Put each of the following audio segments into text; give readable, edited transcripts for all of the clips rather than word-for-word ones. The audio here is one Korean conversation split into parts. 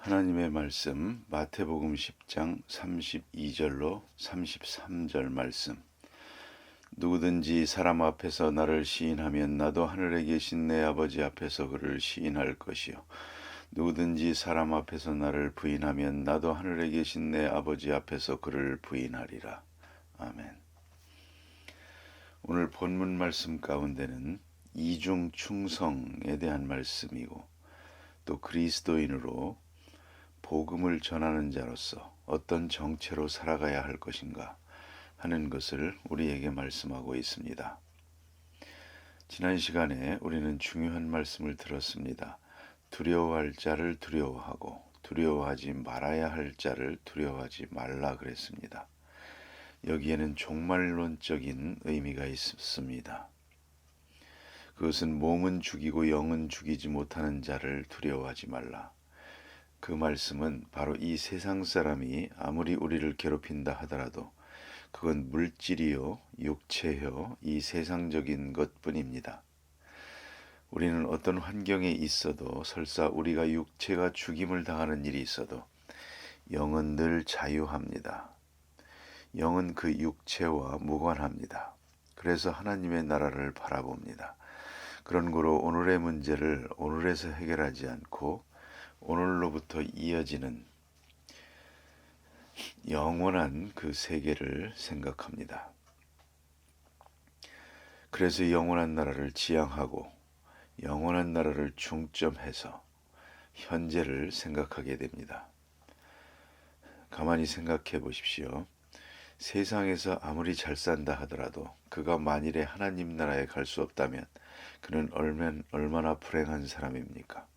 하나님의 말씀 마태복음 10장 32절로 33절 말씀. 누구든지 사람 앞에서 나를 시인하면 나도 하늘에 계신 내 아버지 앞에서 그를 시인할 것이요 누구든지 사람 앞에서 나를 부인하면 나도 하늘에 계신 내 아버지 앞에서 그를 부인하리라. 아멘. 오늘 본문 말씀 가운데는 이중 충성에 대한 말씀이고 또 그리스도인으로 복음을 전하는 자로서 어떤 정체로 살아가야 할 것인가 하는 것을 우리에게 말씀하고 있습니다. 지난 시간에 우리는 중요한 말씀을 들었습니다. 두려워할 자를 두려워하고 두려워하지 말아야 할 자를 두려워하지 말라 그랬습니다. 여기에는 종말론적인 의미가 있습니다. 그것은 몸은 죽이고 영은 죽이지 못하는 자를 두려워하지 말라. 그 말씀은 바로 이 세상 사람이 아무리 우리를 괴롭힌다 하더라도 그건 물질이요, 육체요, 이 세상적인 것뿐입니다. 우리는 어떤 환경에 있어도 설사 우리가 육체가 죽임을 당하는 일이 있어도 영은 늘 자유합니다. 영은 그 육체와 무관합니다. 그래서 하나님의 나라를 바라봅니다. 그런 거로 오늘의 문제를 오늘에서 해결하지 않고 오늘로부터 이어지는 영원한 그 세계를 생각합니다. 그래서 영원한 나라를 지향하고 영원한 나라를 중점해서 현재를 생각하게 됩니다. 가만히 생각해 보십시오. 세상에서 아무리 잘 산다 하더라도 그가 만일에 하나님 나라에 갈 수 없다면 그는 얼마나 불행한 사람입니까?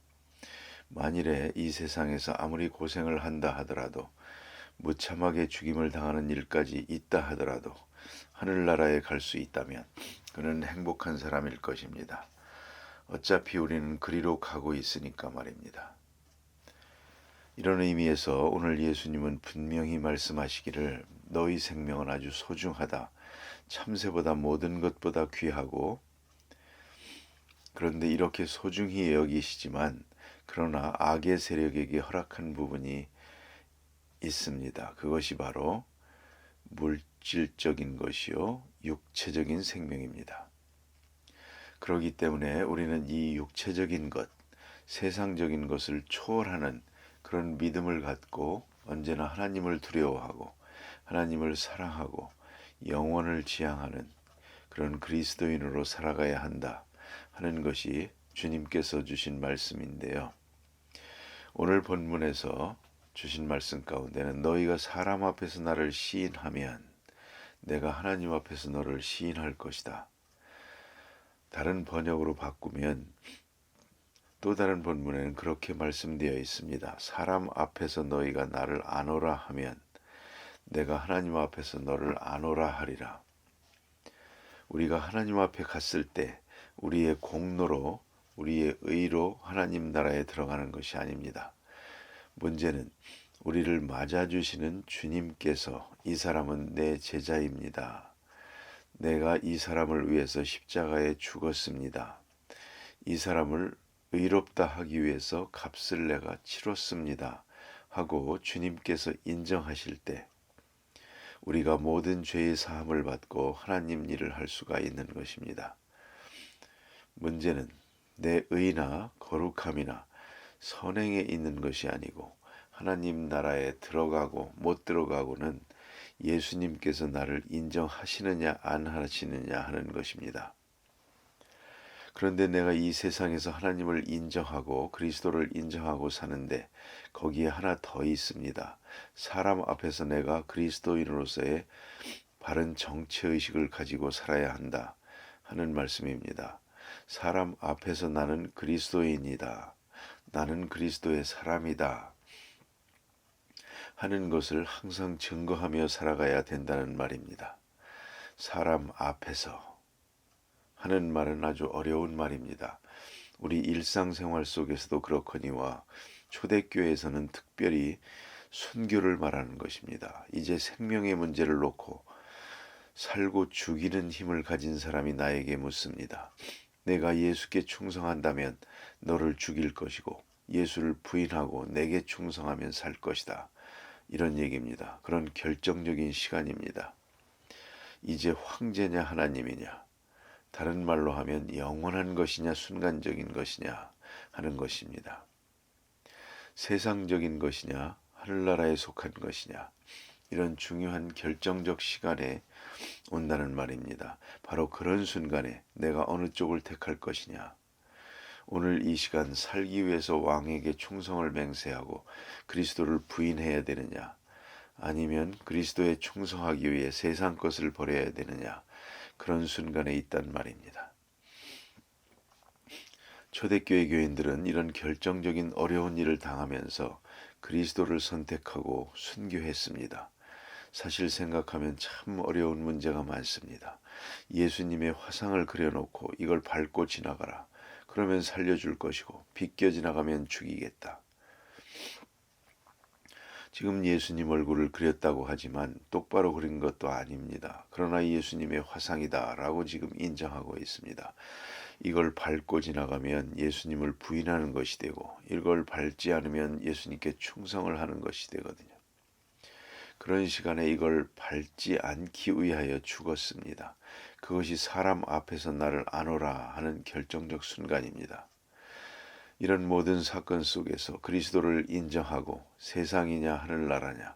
만일에 이 세상에서 아무리 고생을 한다 하더라도 무참하게 죽임을 당하는 일까지 있다 하더라도 하늘나라에 갈 수 있다면 그는 행복한 사람일 것입니다. 어차피 우리는 그리로 가고 있으니까 말입니다. 이런 의미에서 오늘 예수님은 분명히 말씀하시기를 너희 생명은 아주 소중하다. 참새보다 모든 것보다 귀하고 그런데 이렇게 소중히 여기시지만 그러나 악의 세력에게 허락한 부분이 있습니다. 그것이 바로 물질적인 것이요 육체적인 생명입니다. 그렇기 때문에 우리는 이 육체적인 것, 세상적인 것을 초월하는 그런 믿음을 갖고 언제나 하나님을 두려워하고 하나님을 사랑하고 영원을 지향하는 그런 그리스도인으로 살아가야 한다 하는 것이 주님께서 주신 말씀인데요. 오늘 본문에서 주신 말씀 가운데는 너희가 사람 앞에서 나를 시인하면 내가 하나님 앞에서 너를 시인할 것이다. 다른 번역으로 바꾸면 또 다른 본문에는 그렇게 말씀되어 있습니다. 사람 앞에서 너희가 나를 아노라 하면 내가 하나님 앞에서 너를 아노라 하리라. 우리가 하나님 앞에 갔을 때 우리의 공로로 우리의 의로 하나님 나라에 들어가는 것이 아닙니다. 문제는 우리를 맞아주시는 주님께서 이 사람은 내 제자입니다. 내가 이 사람을 위해서 십자가에 죽었습니다. 이 사람을 의롭다 하기 위해서 값을 내가 치렀습니다. 하고 주님께서 인정하실 때 우리가 모든 죄의 사함을 받고 하나님 일을 할 수가 있는 것입니다. 문제는 내 의나 거룩함이나 선행에 있는 것이 아니고 하나님 나라에 들어가고 못 들어가고는 예수님께서 나를 인정하시느냐 안 하시느냐 하는 것입니다. 그런데 내가 이 세상에서 하나님을 인정하고 그리스도를 인정하고 사는데 거기에 하나 더 있습니다. 사람 앞에서 내가 그리스도인으로서의 바른 정체의식을 가지고 살아야 한다 하는 말씀입니다. 사람 앞에서 나는 그리스도인이다. 나는 그리스도의 사람이다. 하는 것을 항상 증거하며 살아가야 된다는 말입니다. 사람 앞에서 하는 말은 아주 어려운 말입니다. 우리 일상생활 속에서도 그렇거니와 초대교회에서는 특별히 순교를 말하는 것입니다. 이제 생명의 문제를 놓고 살고 죽이는 힘을 가진 사람이 나에게 묻습니다. 내가 예수께 충성한다면 너를 죽일 것이고 예수를 부인하고 내게 충성하면 살 것이다. 이런 얘기입니다. 그런 결정적인 시간입니다. 이제 황제냐 하나님이냐, 다른 말로 하면 영원한 것이냐 순간적인 것이냐 하는 것입니다. 세상적인 것이냐 하늘나라에 속한 것이냐, 이런 중요한 결정적 시간에 온다는 말입니다. 바로 그런 순간에 내가 어느 쪽을 택할 것이냐, 오늘 이 시간 살기 위해서 왕에게 충성을 맹세하고 그리스도를 부인해야 되느냐, 아니면 그리스도에 충성하기 위해 세상 것을 버려야 되느냐, 그런 순간에 있단 말입니다. 초대교회 교인들은 이런 결정적인 어려운 일을 당하면서 그리스도를 선택하고 순교했습니다. 사실 생각하면 참 어려운 문제가 많습니다. 예수님의 화상을 그려놓고 이걸 밟고 지나가라, 그러면 살려줄 것이고 비껴 지나가면 죽이겠다. 지금 예수님 얼굴을 그렸다고 하지만 똑바로 그린 것도 아닙니다. 그러나 예수님의 화상이다 라고 지금 인정하고 있습니다. 이걸 밟고 지나가면 예수님을 부인하는 것이 되고, 이걸 밟지 않으면 예수님께 충성을 하는 것이 되거든요. 그런 시간에 이걸 밟지 않기 위하여 죽었습니다. 그것이 사람 앞에서 나를 안오라 하는 결정적 순간입니다. 이런 모든 사건 속에서 그리스도를 인정하고 세상이냐 하늘나라냐,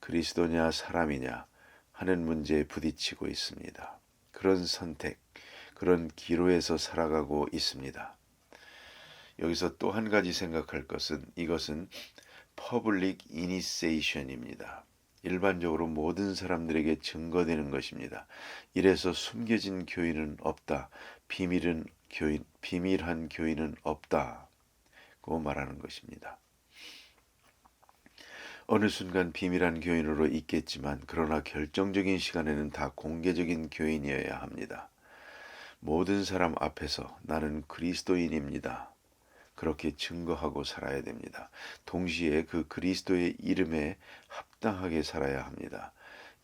그리스도냐 사람이냐 하는 문제에 부딪히고 있습니다. 그런 선택, 그런 기로에서 살아가고 있습니다. 여기서 또 한 가지 생각할 것은, 이것은 퍼블릭 이니시에이션입니다. 일반적으로 모든 사람들에게 증거되는 것입니다. 이래서 숨겨진 교인은 없다, 비밀한 교인은 없다고 말하는 것입니다. 어느 순간 비밀한 교인으로 있겠지만, 그러나 결정적인 시간에는 다 공개적인 교인이어야 합니다. 모든 사람 앞에서 나는 그리스도인입니다, 그렇게 증거하고 살아야 됩니다. 동시에 그 그리스도의 이름에 합당하게 살아야 합니다.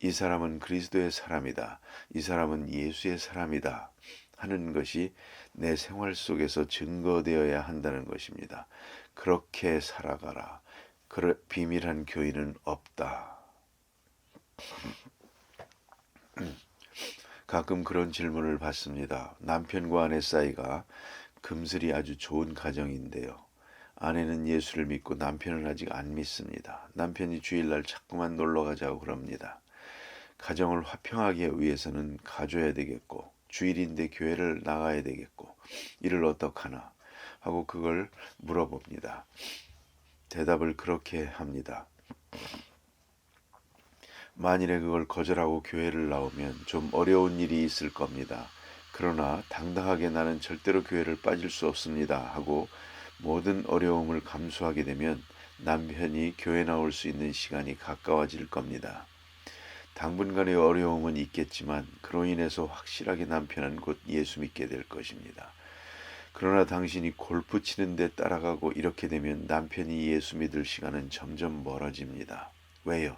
이 사람은 그리스도의 사람이다, 이 사람은 예수의 사람이다 하는 것이 내 생활 속에서 증거되어야 한다는 것입니다. 그렇게 살아가라. 비밀한 교인은 없다. 가끔 그런 질문을 받습니다. 남편과 아내 사이가 금슬이 아주 좋은 가정인데요, 아내는 예수를 믿고 남편은 아직 안 믿습니다. 남편이 주일날 자꾸만 놀러 가자고 그럽니다. 가정을 화평하게 위해서는 가줘야 되겠고, 주일인데 교회를 나가야 되겠고, 이를 어떡하나 하고 그걸 물어봅니다. 대답을 그렇게 합니다. 만일에 그걸 거절하고 교회를 나오면 좀 어려운 일이 있을 겁니다. 그러나 당당하게 나는 절대로 교회를 빠질 수 없습니다 하고 모든 어려움을 감수하게 되면 남편이 교회 나올 수 있는 시간이 가까워질 겁니다. 당분간의 어려움은 있겠지만 그로 인해서 확실하게 남편은 곧 예수 믿게 될 것입니다. 그러나 당신이 골프 치는 데 따라가고 이렇게 되면 남편이 예수 믿을 시간은 점점 멀어집니다. 왜요?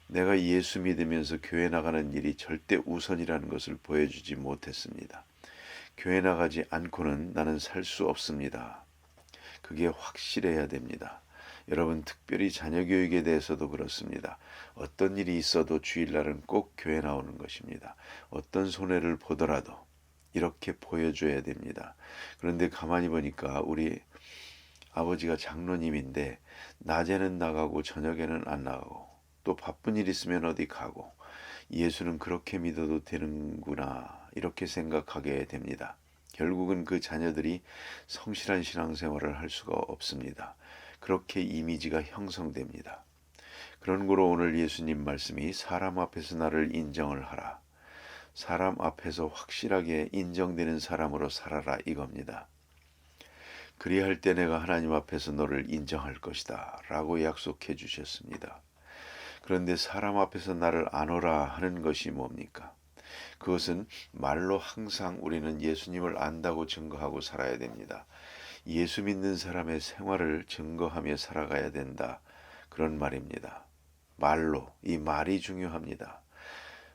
내가 예수 믿으면서 교회 나가는 일이 절대 우선이라는 것을 보여주지 못했습니다. 교회 나가지 않고는 나는 살 수 없습니다. 그게 확실해야 됩니다. 여러분, 특별히 자녀 교육에 대해서도 그렇습니다. 어떤 일이 있어도 주일날은 꼭 교회 나오는 것입니다. 어떤 손해를 보더라도 이렇게 보여줘야 됩니다. 그런데 가만히 보니까 우리 아버지가 장로님인데 낮에는 나가고 저녁에는 안 나가고, 또 바쁜 일 있으면 어디 가고, 예수는 그렇게 믿어도 되는구나 이렇게 생각하게 됩니다. 결국은 그 자녀들이 성실한 신앙생활을 할 수가 없습니다. 그렇게 이미지가 형성됩니다. 그런 거로 오늘 예수님 말씀이 사람 앞에서 나를 인정을 하라, 사람 앞에서 확실하게 인정되는 사람으로 살아라 이겁니다. 그리할 때 내가 하나님 앞에서 너를 인정할 것이다 라고 약속해 주셨습니다. 그런데 사람 앞에서 나를 안오라 하는 것이 뭡니까? 그것은 말로 항상 우리는 예수님을 안다고 증거하고 살아야 됩니다. 예수 믿는 사람의 생활을 증거하며 살아가야 된다, 그런 말입니다. 말로, 이 말이 중요합니다.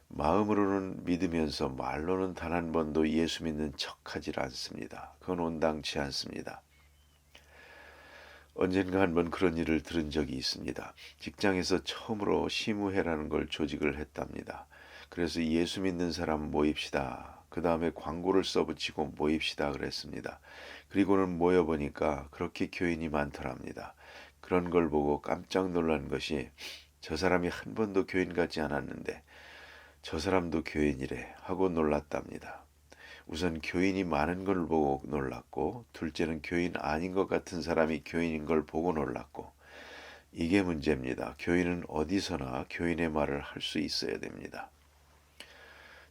마음으로는 믿으면서 말로는 단 한 번도 예수 믿는 척하지 않습니다. 그건 온당치 않습니다. 언젠가 한번 그런 일을 들은 적이 있습니다. 직장에서 처음으로 시무회라는 걸 조직을 했답니다. 그래서 예수 믿는 사람 모입시다. 그 다음에 광고를 써붙이고 모입시다 그랬습니다. 그리고는 모여보니까 그렇게 교인이 많더랍니다. 그런 걸 보고 깜짝 놀란 것이 저 사람이 한 번도 교인 같지 않았는데 저 사람도 교인이래 하고 놀랐답니다. 우선 교인이 많은 걸 보고 놀랐고, 둘째는 교인 아닌 것 같은 사람이 교인인 걸 보고 놀랐고, 이게 문제입니다. 교인은 어디서나 교인의 말을 할 수 있어야 됩니다.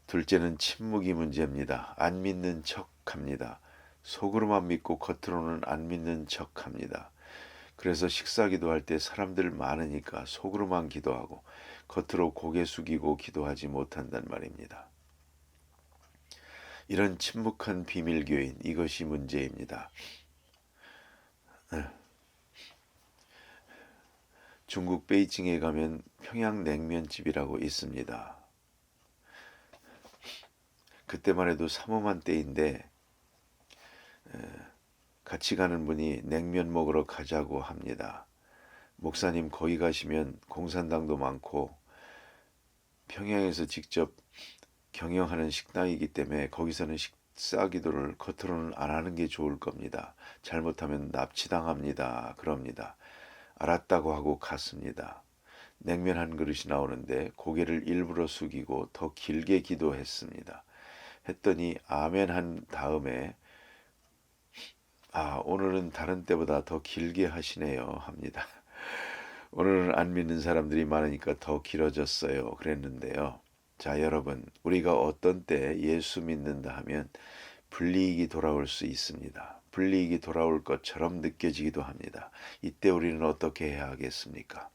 둘째는 침묵이 문제입니다. 안 믿는 척합니다. 속으로만 믿고 겉으로는 안 믿는 척합니다. 그래서 식사 기도할 때 사람들 많으니까 속으로만 기도하고 겉으로 고개 숙이고 기도하지 못한단 말입니다. 이런 침묵한 비밀교인, 이것이 문제입니다. 중국 베이징에 가면 평양냉면집이라고 있습니다. 그때만 해도 삼엄한 때인데 같이 가는 분이 냉면 먹으러 가자고 합니다. 목사님 거기 가시면 공산당도 많고 평양에서 직접 경영하는 식당이기 때문에 거기서는 식사 기도를 겉으로는 안 하는 게 좋을 겁니다. 잘못하면 납치당합니다. 그럽니다. 알았다고 하고 갔습니다. 냉면 한 그릇이 나오는데 고개를 일부러 숙이고 더 길게 기도했습니다. 했더니 아멘 한 다음에 오늘은 다른 때보다 더 길게 하시네요 합니다. 오늘은 안 믿는 사람들이 많으니까 더 길어졌어요 그랬는데요. 자, 여러분, 우리가 어떤 때 예수 믿는다 하면 불이익이 돌아올 수 있습니다. 불이익이 돌아올 것처럼 느껴지기도 합니다. 이때 우리는 어떻게 해야 하겠습니까?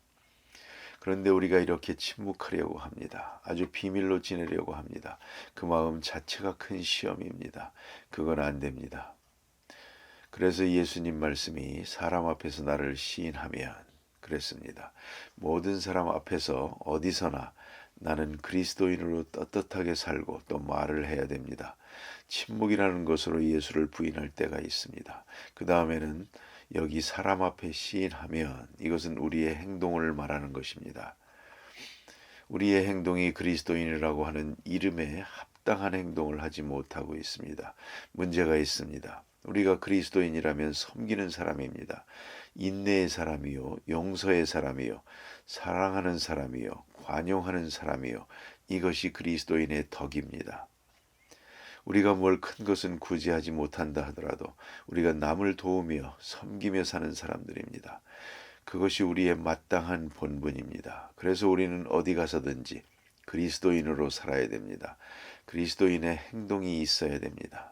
그런데 우리가 이렇게 침묵하려고 합니다. 아주 비밀로 지내려고 합니다. 그 마음 자체가 큰 시험입니다. 그건 안 됩니다. 그래서 예수님 말씀이 사람 앞에서 나를 시인하면 그랬습니다. 모든 사람 앞에서 어디서나 나는 그리스도인으로 떳떳하게 살고 또 말을 해야 됩니다. 침묵이라는 것으로 예수를 부인할 때가 있습니다. 그 다음에는 여기 사람 앞에 시인하면 이것은 우리의 행동을 말하는 것입니다. 우리의 행동이 그리스도인이라고 하는 이름에 합당한 행동을 하지 못하고 있습니다. 문제가 있습니다. 우리가 그리스도인이라면 섬기는 사람입니다. 인내의 사람이요, 용서의 사람이요, 사랑하는 사람이요, 관용하는 사람이요, 이것이 그리스도인의 덕입니다. 우리가 뭘 큰 것은 굳이 하지 못한다 하더라도 우리가 남을 도우며 섬기며 사는 사람들입니다. 그것이 우리의 마땅한 본분입니다. 그래서 우리는 어디 가서든지 그리스도인으로 살아야 됩니다. 그리스도인의 행동이 있어야 됩니다.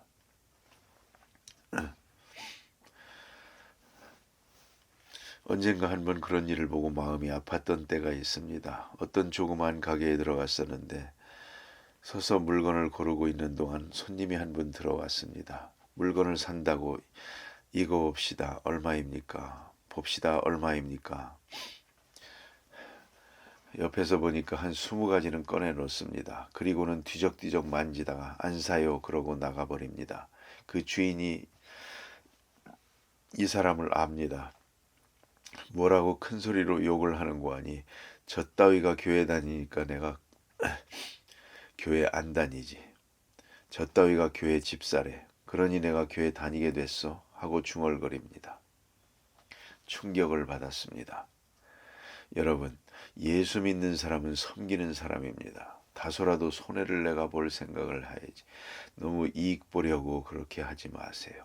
언젠가 한번 그런 일을 보고 마음이 아팠던 때가 있습니다. 어떤 조그만 가게에 들어갔었는데 서서 물건을 고르고 있는 동안 손님이 한 분 들어왔습니다. 물건을 산다고 이거 봅시다. 얼마입니까? 봅시다. 얼마입니까? 옆에서 보니까 한 20가지는 꺼내놓습니다. 그리고는 뒤적뒤적 만지다가 안 사요 그러고 나가버립니다. 그 주인이 이 사람을 압니다. 뭐라고 큰 소리로 욕을 하는 거 아니 저 따위가 교회 다니니까 내가 교회 안 다니지. 저 따위가 교회 집사래. 그러니 내가 교회 다니게 됐어 하고 중얼거립니다. 충격을 받았습니다. 여러분, 예수 믿는 사람은 섬기는 사람입니다. 다소라도 손해를 내가 볼 생각을 해야지. 너무 이익 보려고 그렇게 하지 마세요.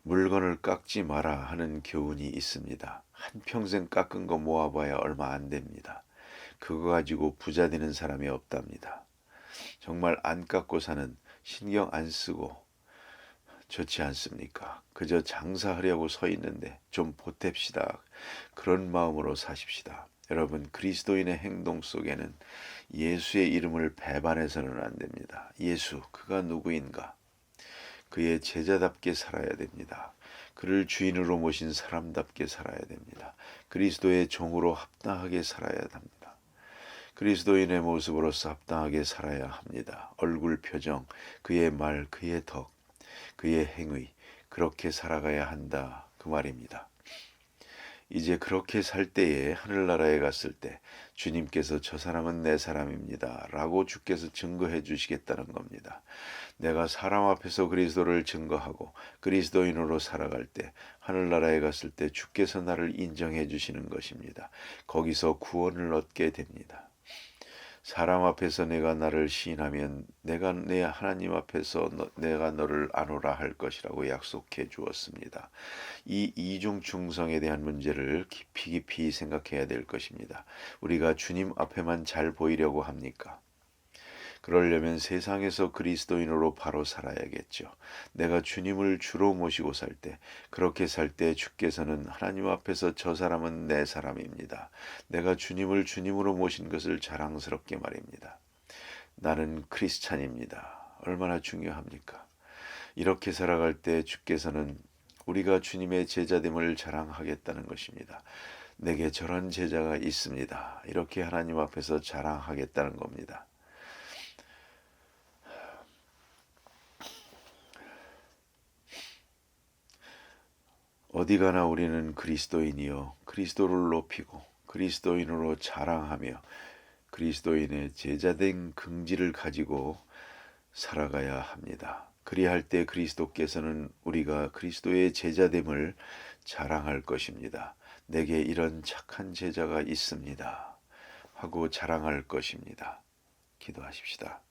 물건을 깎지 마라 하는 교훈이 있습니다. 한평생 깎은 거 모아봐야 얼마 안 됩니다. 그거 가지고 부자 되는 사람이 없답니다. 정말 안 깎고 사는, 신경 안 쓰고 좋지 않습니까? 그저 장사하려고 서 있는데 좀 보탭시다. 그런 마음으로 사십시다. 여러분, 그리스도인의 행동 속에는 예수의 이름을 배반해서는 안 됩니다. 예수, 그가 누구인가? 그의 제자답게 살아야 됩니다. 그를 주인으로 모신 사람답게 살아야 됩니다. 그리스도의 종으로 합당하게 살아야 합니다. 그리스도인의 모습으로서 합당하게 살아야 합니다. 얼굴 표정, 그의 말, 그의 덕, 그의 행위, 그렇게 살아가야 한다. 그 말입니다. 이제 그렇게 살 때에 하늘나라에 갔을 때 주님께서 저 사람은 내 사람입니다. 라고 주께서 증거해 주시겠다는 겁니다. 내가 사람 앞에서 그리스도를 증거하고 그리스도인으로 살아갈 때 하늘나라에 갔을 때 주께서 나를 인정해 주시는 것입니다. 거기서 구원을 얻게 됩니다. 사람 앞에서 내가 나를 시인하면 내가 내 하나님 앞에서 내가 너를 아노라 할 것이라고 약속해 주었습니다. 이 이중 충성에 대한 문제를 깊이 생각해야 될 것입니다. 우리가 주님 앞에만 잘 보이려고 합니까? 그러려면 세상에서 그리스도인으로 바로 살아야겠죠. 내가 주님을 주로 모시고 살 때, 그렇게 살 때 주께서는 하나님 앞에서 저 사람은 내 사람입니다. 내가 주님을 주님으로 모신 것을 자랑스럽게 말입니다. 나는 크리스찬입니다. 얼마나 중요합니까? 이렇게 살아갈 때 주께서는 우리가 주님의 제자됨을 자랑하겠다는 것입니다. 내게 저런 제자가 있습니다. 이렇게 하나님 앞에서 자랑하겠다는 겁니다. 어디 가나 우리는 그리스도인이요 그리스도를 높이고 그리스도인으로 자랑하며 그리스도인의 제자된 긍지를 가지고 살아가야 합니다. 그리할 때 그리스도께서는 우리가 그리스도의 제자됨을 자랑할 것입니다. 내게 이런 착한 제자가 있습니다. 하고 자랑할 것입니다. 기도하십시다.